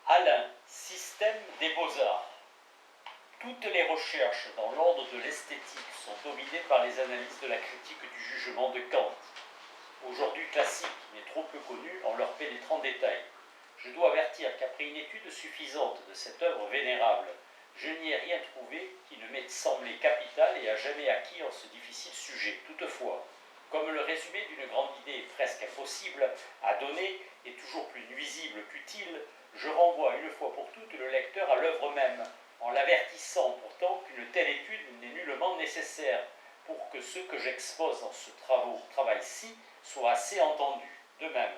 Alain, système des beaux-arts. Toutes les recherches dans l'ordre de l'esthétique sont dominées par les analyses de la critique du jugement de Kant. Aujourd'hui classique, mais trop peu connu en leur pénétrant détail. Je dois avertir qu'après une étude suffisante de cette œuvre vénérable, je n'y ai rien trouvé qui ne m'ait semblé capital et à jamais acquis en ce difficile sujet. Toutefois, comme le résumé d'une grande idée est presque impossible à donner et toujours plus nuisible qu'utile, je renvoie une fois pour toutes le lecteur à l'œuvre même, en l'avertissant pourtant qu'une telle étude n'est nullement nécessaire pour que ce que j'expose dans ce travail-ci soit assez entendu. De même,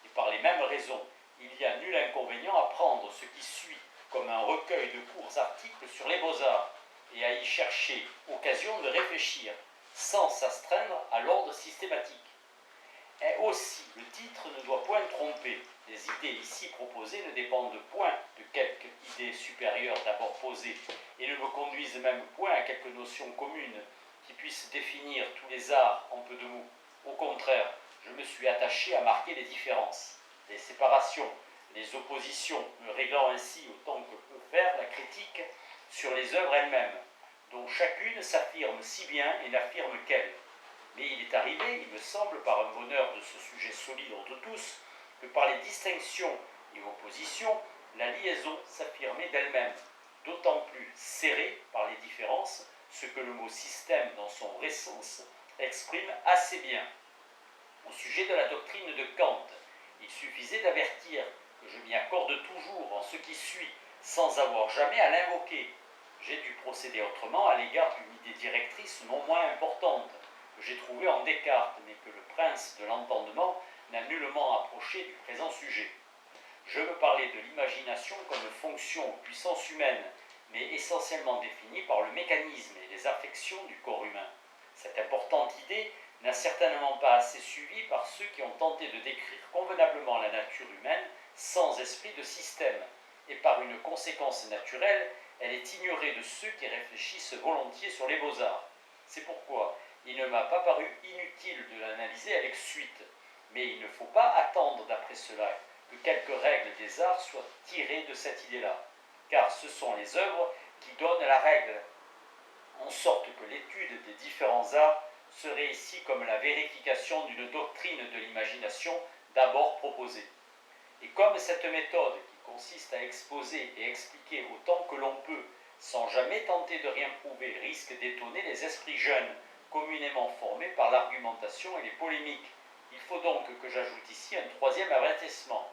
et par les mêmes raisons, il n'y a nul inconvénient à prendre ce qui suit comme un recueil de courts articles sur les beaux-arts et à y chercher occasion de réfléchir, sans s'astreindre à l'ordre systématique. Et aussi, le titre ne doit point tromper. Les idées ici proposées ne dépendent point de quelque idée supérieure d'abord posée et ne me conduisent même point à quelque notion commune qui puisse définir tous les arts en peu de mots. Au contraire, je me suis attaché à marquer les différences, les séparations, les oppositions, me réglant ainsi autant que peut faire la critique sur les œuvres elles-mêmes, dont chacune s'affirme si bien et n'affirme qu'elle. Mais il est arrivé, il me semble, par un bonheur de ce sujet solide entre tous, que par les distinctions et oppositions, la liaison s'affirmait d'elle-même, d'autant plus serrée par les différences, ce que le mot système dans son vrai sens exprime assez bien. Au sujet de la doctrine de Kant, il suffisait d'avertir que je m'y accorde toujours en ce qui suit, sans avoir jamais à l'invoquer. J'ai dû procéder autrement à l'égard d'une idée directrice non moins importante, que j'ai trouvée en Descartes, mais que le prince de l'entendement n'a nullement approché du présent sujet. Je veux parler de l'imagination comme fonction ou puissance humaine, mais essentiellement définie par le mécanisme et les affections du corps humain. Cette importante idée n'a certainement pas assez suivi par ceux qui ont tenté de décrire convenablement la nature humaine sans esprit de système, et par une conséquence naturelle, elle est ignorée de ceux qui réfléchissent volontiers sur les beaux-arts. C'est pourquoi il ne m'a pas paru inutile de l'analyser avec suite, mais il ne faut pas attendre d'après cela que quelques règles des arts soient tirées de cette idée-là, car ce sont les œuvres qui donnent la règle, en sorte que l'étude des différents arts serait ici comme la vérification d'une doctrine de l'imagination d'abord proposée. Et comme cette méthode, qui consiste à exposer et expliquer autant que l'on peut, sans jamais tenter de rien prouver, risque d'étonner les esprits jeunes, communément formés par l'argumentation et les polémiques, il faut donc que j'ajoute ici un troisième avertissement.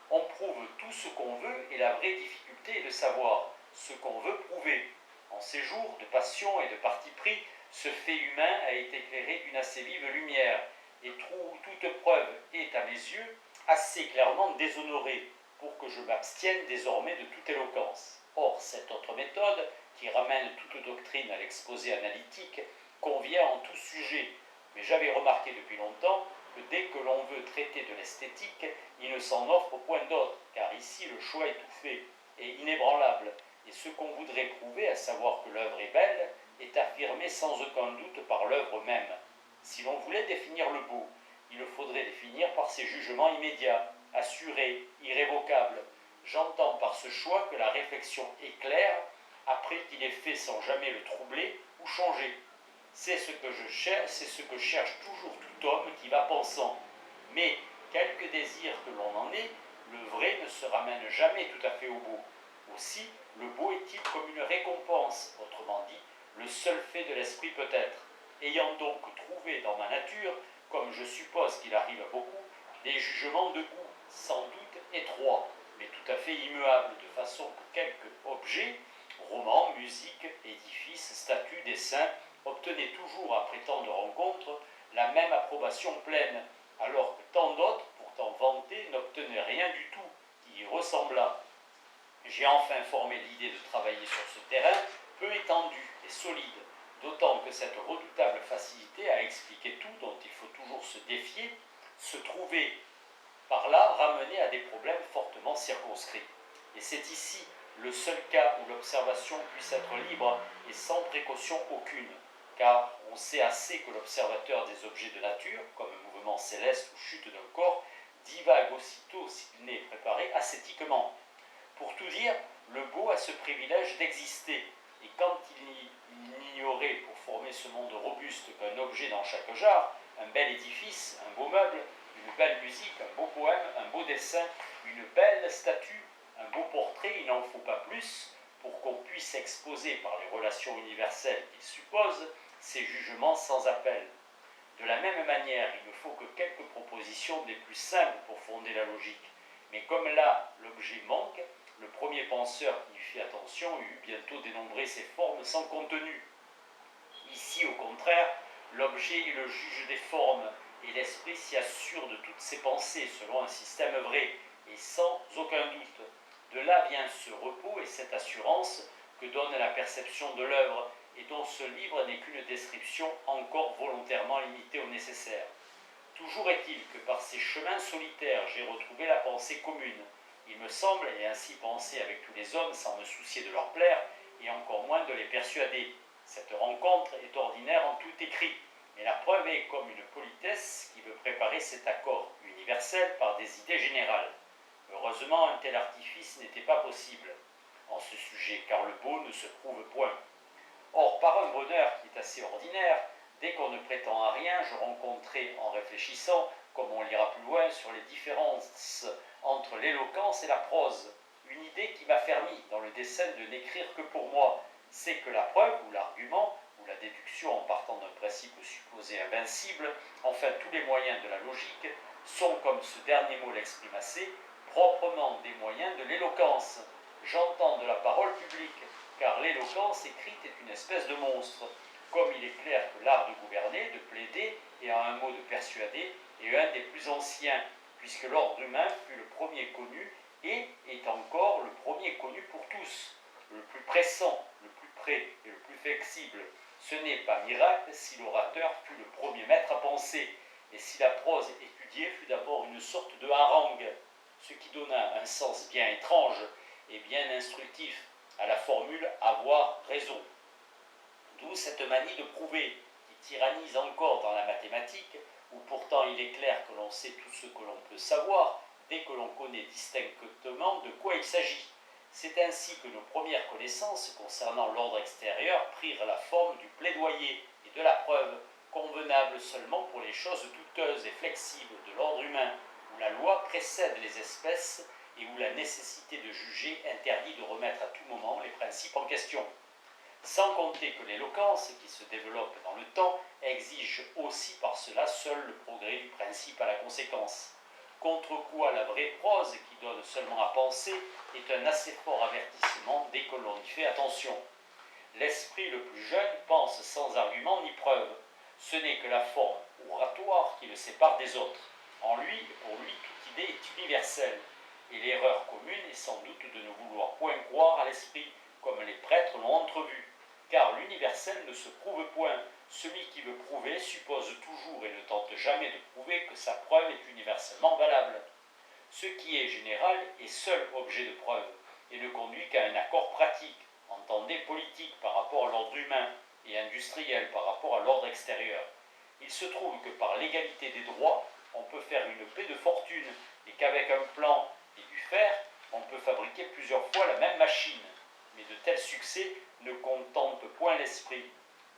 On prouve tout ce qu'on veut et la vraie difficulté est de savoir ce qu'on veut prouver. En ces jours de passion et de parti pris, ce fait humain a été éclairé d'une assez vive lumière, et toute preuve est, à mes yeux, assez clairement déshonorée pour que je m'abstienne désormais de toute éloquence. Or, cette autre méthode, qui ramène toute doctrine à l'exposé analytique, convient en tout sujet, mais j'avais remarqué depuis longtemps que dès que l'on veut traiter de l'esthétique, il ne s'en offre point d'autre, car ici le choix est tout fait et inébranlable, et ce qu'on voudrait prouver, à savoir que l'œuvre est belle, est affirmé sans aucun doute par l'œuvre même. Si l'on voulait définir le beau, il le faudrait définir par ses jugements immédiats, assurés, irrévocables. J'entends par ce choix que la réflexion est claire, après qu'il est fait sans jamais le troubler ou changer. C'est ce que cherche toujours tout homme qui va pensant. Mais, quelque désir que l'on en ait, le vrai ne se ramène jamais tout à fait au beau. Aussi, le beau est-il comme une récompense, autrement dit, le seul fait de l'esprit peut-être. Ayant donc trouvé dans ma nature, comme je suppose qu'il arrive à beaucoup, des jugements de goût, sans doute étroits, mais tout à fait immuables, de façon que quelque objet, roman, musique, édifice, statue, dessin, obtenait toujours, après tant de rencontres, la même approbation pleine, alors que tant d'autres, pourtant vantés, n'obtenaient rien du tout qui y ressemblât. J'ai enfin formé l'idée de travailler sur ce terrain peu étendu et solide, d'autant que cette redoutable facilité à expliquer tout, dont il faut toujours se défier, se trouvait par là ramenée à des problèmes fortement circonscrits. Et c'est ici le seul cas où l'observation puisse être libre et sans précaution aucune, car on sait assez que l'observateur des objets de nature, comme un mouvement céleste ou chute d'un corps, divague aussitôt s'il n'est préparé ascétiquement. Pour tout dire, le beau a ce privilège d'exister, et quand il n'ignorait pour former ce monde robuste qu'un objet dans chaque genre, un bel édifice, un beau meuble, une belle musique, un beau poème, un beau dessin, une belle statue, un beau portrait, il n'en faut pas plus pour qu'on puisse exposer par les relations universelles qu'il suppose ces jugements sans appel. De la même manière, il ne faut que quelques propositions des plus simples pour fonder la logique. Mais comme là, l'objet manque, le premier penseur qui y fit attention eut bientôt dénombré ses formes sans contenu. Ici, au contraire, l'objet est le juge des formes, et l'esprit s'y assure de toutes ses pensées selon un système vrai, et sans aucun doute. De là vient ce repos et cette assurance que donne la perception de l'œuvre, et dont ce livre n'est qu'une description encore volontairement limitée au nécessaire. Toujours est-il que par ces chemins solitaires, j'ai retrouvé la pensée commune. Il me semble, et ainsi penser avec tous les hommes sans me soucier de leur plaire, et encore moins de les persuader. Cette rencontre est ordinaire en tout écrit, mais la preuve est comme une politesse qui veut préparer cet accord universel par des idées générales. Heureusement, un tel artifice n'était pas possible en ce sujet, car le beau ne se prouve point. Or, par un bonheur qui est assez ordinaire, dès qu'on ne prétend à rien, je rencontrai, en réfléchissant, comme on lira plus loin, sur les différences entre l'éloquence et la prose, une idée qui m'a fermi dans le dessein de n'écrire que pour moi, c'est que la preuve ou l'argument, ou la déduction en partant d'un principe supposé invincible, enfin tous les moyens de la logique, sont, comme ce dernier mot l'exprime assez, proprement des moyens de l'éloquence. J'entends de la parole publique, car l'éloquence écrite est une espèce de monstre, comme il est clair que l'art de gouverner, de plaider et en un mot de persuader est un des plus anciens, puisque l'ordre humain fut le premier connu et est encore le premier connu pour tous, le plus pressant, le plus près et le plus flexible. Ce n'est pas miracle si l'orateur fut le premier maître à penser, et si la prose étudiée fut d'abord une sorte de harangue, ce qui donna un sens bien étrange et bien instructif à la formule « avoir raison ». D'où cette manie de prouver, qui tyrannise encore dans la mathématique, où pourtant il est clair que l'on sait tout ce que l'on peut savoir, dès que l'on connaît distinctement de quoi il s'agit. C'est ainsi que nos premières connaissances concernant l'ordre extérieur prirent la forme du plaidoyer et de la preuve, convenable seulement pour les choses douteuses et flexibles de l'ordre humain, où la loi précède les espèces et où la nécessité de juger interdit de remettre à tout moment les principes en question. Sans compter que l'éloquence, qui se développe dans le temps, exige aussi par cela seul le progrès du principe à la conséquence. Contre quoi la vraie prose, qui donne seulement à penser, est un assez fort avertissement dès que l'on y fait attention. L'esprit le plus jeune pense sans argument ni preuve. Ce n'est que la forme oratoire qui le sépare des autres. En lui et pour lui, toute idée est universelle. Et l'erreur commune est sans doute de ne vouloir point croire à l'esprit, comme les prêtres l'ont entrevu. Car l'universel ne se prouve point. Celui qui veut prouver suppose toujours et ne tente jamais de prouver que sa preuve est universellement valable. Ce qui est général est seul objet de preuve, et ne conduit qu'à un accord pratique, entendez politique par rapport à l'ordre humain, et industriel par rapport à l'ordre extérieur. Il se trouve que par l'égalité des droits, on peut faire une paix de fortune, et qu'avec un plan et du fer, on peut fabriquer plusieurs fois la même machine. Mais de tels succès ne contentent point l'esprit,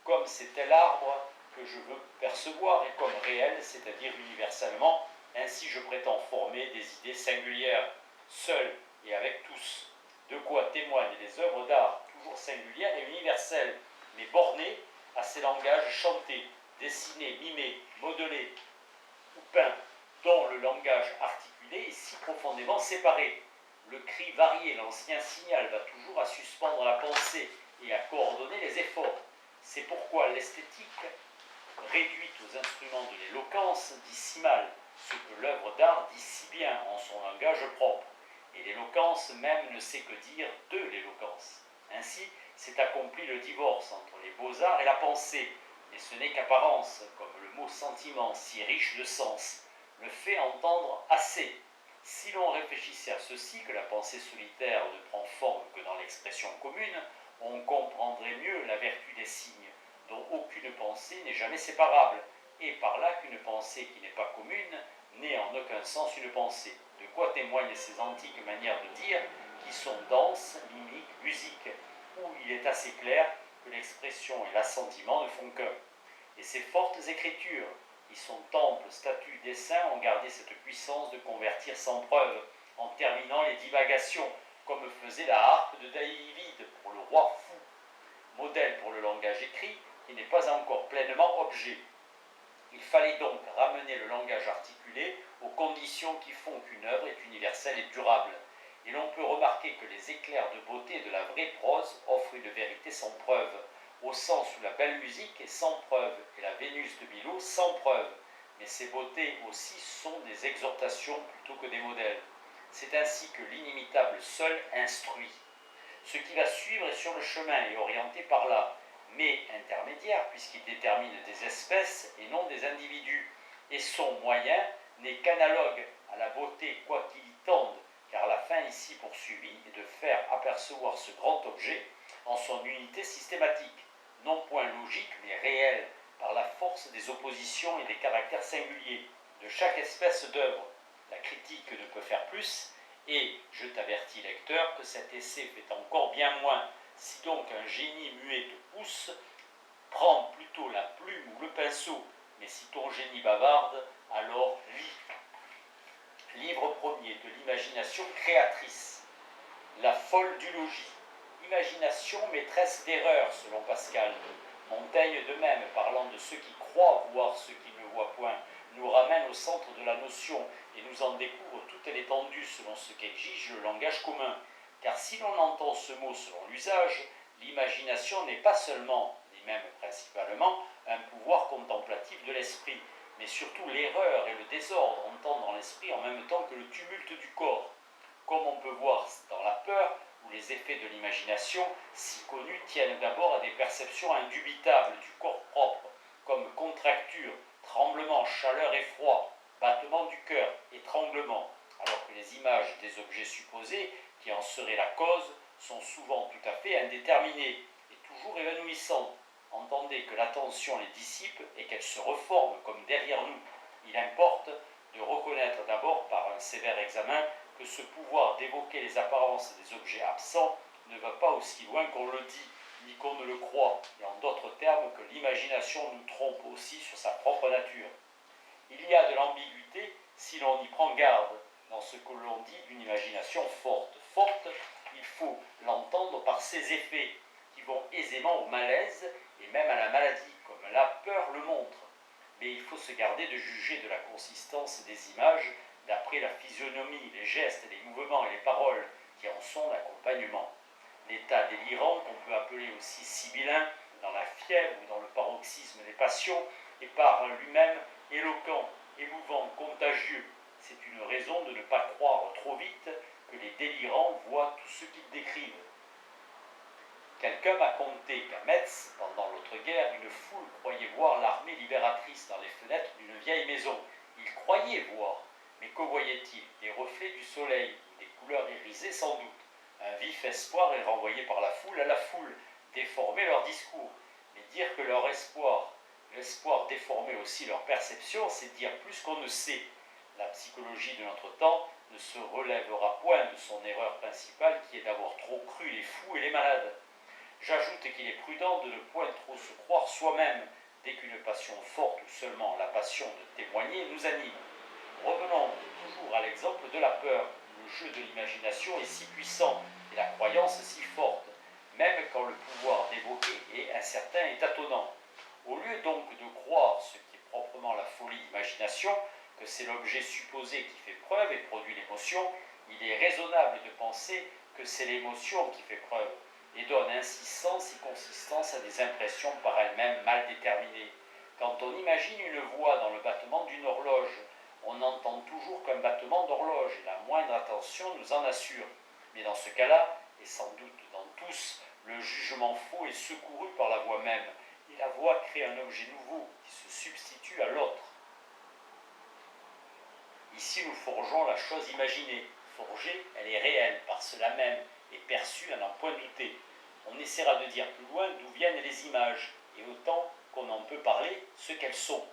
comme c'est tel arbre que je veux percevoir, et comme réel, c'est-à-dire universellement. Ainsi je prétends former des idées singulières, seul et avec tous, de quoi témoignent les œuvres d'art, toujours singulières et universelles, mais bornées à ces langages chantés, dessinés, mimés, modelés ou peints, dont le langage articulé est si profondément séparé. Le cri varié, l'ancien signal, va toujours à suspendre la pensée et à coordonner les efforts. C'est pourquoi l'esthétique, réduite aux instruments de l'éloquence, dit si mal ce que l'œuvre d'art dit si bien en son langage propre. Et l'éloquence même ne sait que dire de l'éloquence. Ainsi s'est accompli le divorce entre les beaux-arts et la pensée, mais ce n'est qu'apparence, comme le mot sentiment, si riche de sens, le fait entendre assez. Si l'on réfléchissait à ceci, que la pensée solitaire ne prend forme que dans l'expression commune, on comprendrait mieux la vertu des signes, dont aucune pensée n'est jamais séparable, et par là qu'une pensée qui n'est pas commune n'est en aucun sens une pensée. De quoi témoignent ces antiques manières de dire qui sont danse, mimique, musique, où il est assez clair que l'expression et l'assentiment ne font qu'un. Et ces fortes écritures, qui sont temples, statues, dessins, ont gardé cette puissance de convertir sans preuve, en terminant les divagations, comme faisait la harpe de Daïvide pour le roi fou, modèle pour le langage écrit qui n'est pas encore pleinement objet. Il fallait donc ramener le langage articulé aux conditions qui font qu'une œuvre est universelle et durable. Et l'on peut remarquer que les éclairs de beauté de la vraie prose offrent une vérité sans preuve, au sens où la belle musique est sans preuve et la Vénus de Milo sans preuve. Mais ces beautés aussi sont des exhortations plutôt que des modèles. C'est ainsi que l'inimitable seul instruit. Ce qui va suivre est sur le chemin et orienté par là, mais intermédiaire puisqu'il détermine des espèces et non des individus. Et son moyen n'est qu'analogue à la beauté quoi qu'il y tende, car la fin ici poursuivie est de faire apercevoir ce grand objet en son unité systématique, non point logique mais réelle, par la force des oppositions et des caractères singuliers de chaque espèce d'œuvre. La critique ne peut faire plus, et je t'avertis, lecteur, que cet essai fait encore bien moins. Si donc un génie muet te pousse, prends plutôt la plume ou le pinceau, mais si ton génie bavarde, alors lis. Livre premier de l'imagination créatrice. La folle du logis. Imagination maîtresse d'erreur, selon Pascal. Montaigne de même, parlant de ceux qui croient voir ce qu'ils ne voient point, nous ramène au centre de la notion et nous en découvre toute l'étendue selon ce qu'exige le langage commun. Car si l'on entend ce mot selon l'usage, l'imagination n'est pas seulement, ni même principalement, un pouvoir contemplatif de l'esprit, mais surtout l'erreur et le désordre entendent dans l'esprit en même temps que le tumulte du corps. Comme on peut voir dans la peur, où les effets de l'imagination, si connus, tiennent d'abord à des perceptions indubitables du corps propre, comme contracture, tremblement, chaleur et froid, battement du cœur, étranglement, alors que les images des objets supposés, qui en seraient la cause, sont souvent tout à fait indéterminées et toujours évanouissantes. Entendez que l'attention les dissipe et qu'elles se reforment comme derrière nous. Il importe de reconnaître d'abord par un sévère examen que ce pouvoir d'évoquer les apparences des objets absents ne va pas aussi loin qu'on le dit, ni qu'on ne le croit, et en d'autres termes que l'imagination nous trompe aussi sur sa propre nature. Il y a de l'ambiguïté si l'on y prend garde dans ce que l'on dit d'une imagination forte. Forte, il faut l'entendre par ses effets, qui vont aisément au malaise et même à la maladie, comme la peur le montre. Mais il faut se garder de juger de la consistance des images d'après la physionomie, les gestes, les mouvements et les paroles qui en sont l'accompagnement. L'état délirant, qu'on peut appeler aussi sibyllin, dans la fièvre ou dans le paroxysme des passions, est par lui-même éloquent, émouvant, contagieux. C'est une raison de ne pas croire trop vite que les délirants voient tout ce qu'ils décrivent. Quelqu'un m'a conté qu'à Metz, pendant l'autre guerre, une foule croyait voir l'armée libératrice dans les fenêtres d'une vieille maison. Ils croyaient voir, mais que voyaient-ils? Des reflets du soleil, ou des couleurs irisées sans doute. Un vif espoir est renvoyé par la foule à la foule, déformer leur discours. Mais dire que leur espoir, l'espoir déformait aussi leur perception, c'est dire plus qu'on ne sait. La psychologie de notre temps ne se relèvera point de son erreur principale qui est d'avoir trop cru les fous et les malades. J'ajoute qu'il est prudent de ne point trop se croire soi-même dès qu'une passion forte ou seulement la passion de témoigner nous anime. Revenons toujours à l'exemple de la peur. Le jeu de l'imagination est si puissant et la croyance si forte, même quand le pouvoir d'évoquer est incertain et tâtonnant. Au lieu donc de croire ce qui est proprement la folie d'imagination, que c'est l'objet supposé qui fait preuve et produit l'émotion, il est raisonnable de penser que c'est l'émotion qui fait preuve et donne ainsi sens et consistance à des impressions par elles-mêmes mal déterminées. Quand on imagine une voix dans le battement d'une horloge, on n'entend toujours qu'un battement d'horloge et la moindre attention nous en assure. Mais dans ce cas-là, et sans doute dans tous, le jugement faux est secouru par la voix même, et la voix crée un objet nouveau qui se substitue à l'autre. Ici, nous forgeons la chose imaginée. Forgée, elle est réelle par cela même et perçue à n'en point douter. On essaiera de dire plus loin d'où viennent les images, et autant qu'on en peut parler, ce qu'elles sont.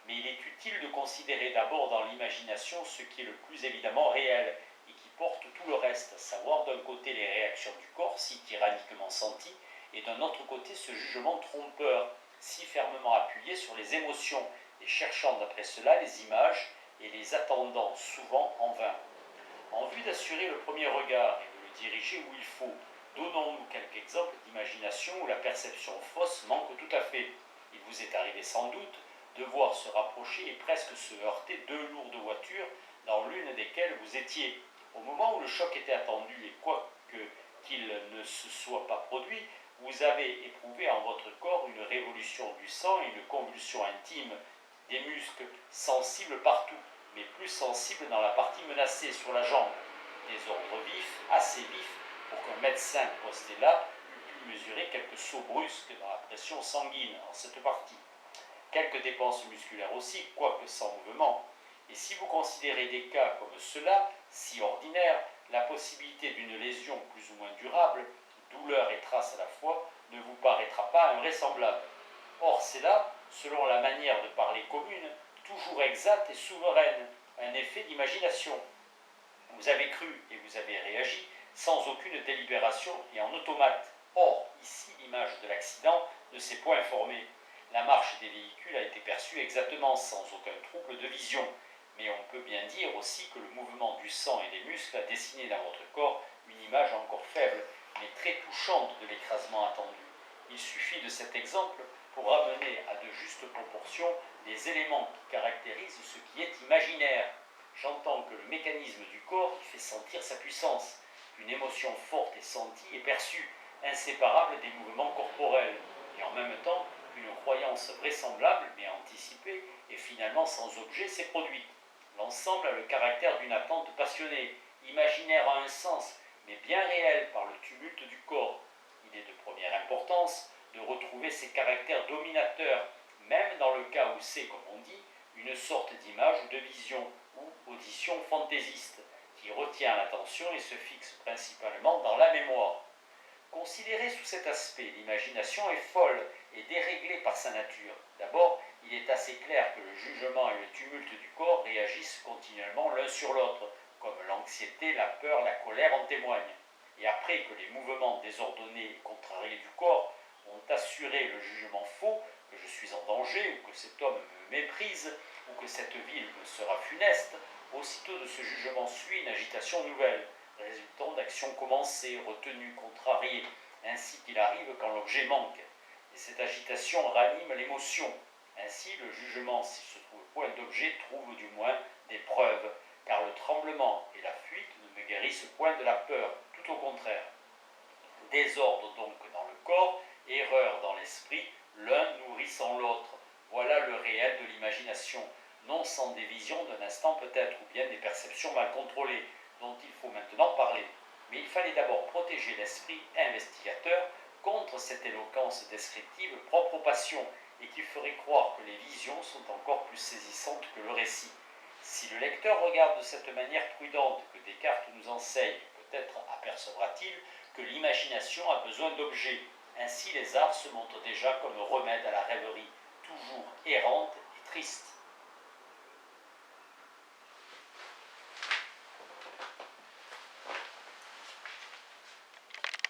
Mais il est utile de considérer d'abord dans l'imagination ce qui est le plus évidemment réel. et qui porte tout le reste, à savoir d'un côté les réactions du corps, si tyranniquement senties, et d'un autre côté ce jugement trompeur, si fermement appuyé sur les émotions, et cherchant d'après cela les images et les attendant souvent en vain. En vue d'assurer le premier regard et de le diriger où il faut, donnons-nous quelques exemples d'imagination où la perception fausse manque tout à fait. Il vous est arrivé sans doute de voir se rapprocher et presque se heurter deux lourdes voitures dans l'une desquelles vous étiez. Au moment où le choc était attendu et quoique qu'il ne se soit pas produit, vous avez éprouvé en votre corps une révolution du sang et une convulsion intime, des muscles sensibles partout, mais plus sensibles dans la partie menacée, sur la jambe. Des ordres vifs, assez vifs, pour qu'un médecin posté là eût pu mesurer quelques sauts brusques dans la pression sanguine en cette partie. Quelques dépenses musculaires aussi, quoique sans mouvement. Et si vous considérez des cas comme ceux-là, si ordinaires, la possibilité d'une lésion plus ou moins durable, douleur et trace à la fois, ne vous paraîtra pas invraisemblable. Or, c'est là, selon la manière de parler commune, toujours exacte et souveraine, un effet d'imagination. Vous avez cru et vous avez réagi sans aucune délibération et en automate. Or, ici, l'image de l'accident ne s'est point formée. La marche des véhicules a été perçue exactement, sans aucun trouble de vision. Mais on peut bien dire aussi que le mouvement du sang et des muscles a dessiné dans votre corps une image encore faible, mais très touchante de l'écrasement attendu. Il suffit de cet exemple pour ramener à de justes proportions les éléments qui caractérisent ce qui est imaginaire. J'entends que le mécanisme du corps qui fait sentir sa puissance, qu'une émotion forte et sentie est perçue, inséparable des mouvements corporels, et en même temps qu'une croyance vraisemblable mais anticipée et finalement sans objet s'est produite. L'ensemble a le caractère d'une attente passionnée, imaginaire en un sens, mais bien réelle par le tumulte du corps. Il est de première importance de retrouver ces caractères dominateurs, même dans le cas où c'est, comme on dit, une sorte d'image ou de vision ou audition fantaisiste, qui retient l'attention et se fixe principalement dans la mémoire. Considérée sous cet aspect, l'imagination est folle et déréglée par sa nature. D'abord, il est assez clair que le jugement et le tumulte du corps réagissent continuellement l'un sur l'autre, comme l'anxiété, la peur, la colère en témoignent. Et après que les mouvements désordonnés et contrariés du corps ont assuré le jugement faux que je suis en danger, ou que cet homme me méprise, ou que cette ville me sera funeste, aussitôt de ce jugement suit une agitation nouvelle, résultant d'actions commencées, retenues, contrariées, ainsi qu'il arrive quand l'objet manque. Et cette agitation ranime l'émotion. Ainsi, le jugement, s'il se trouve point d'objet, trouve du moins des preuves, car le tremblement et la fuite ne me guérissent point de la peur, tout au contraire. Désordre donc dans le corps, erreur dans l'esprit, l'un nourrissant l'autre. Voilà le réel de l'imagination, non sans des visions d'un instant peut-être, ou bien des perceptions mal contrôlées, dont il faut maintenant parler. Mais il fallait d'abord protéger l'esprit investigateur contre cette éloquence descriptive propre aux passions, et qui ferait croire que les visions sont encore plus saisissantes que le récit. Si le lecteur regarde de cette manière prudente que Descartes nous enseigne, peut-être apercevra-t-il que l'imagination a besoin d'objets. Ainsi les arts se montrent déjà comme remède à la rêverie, toujours errante et triste.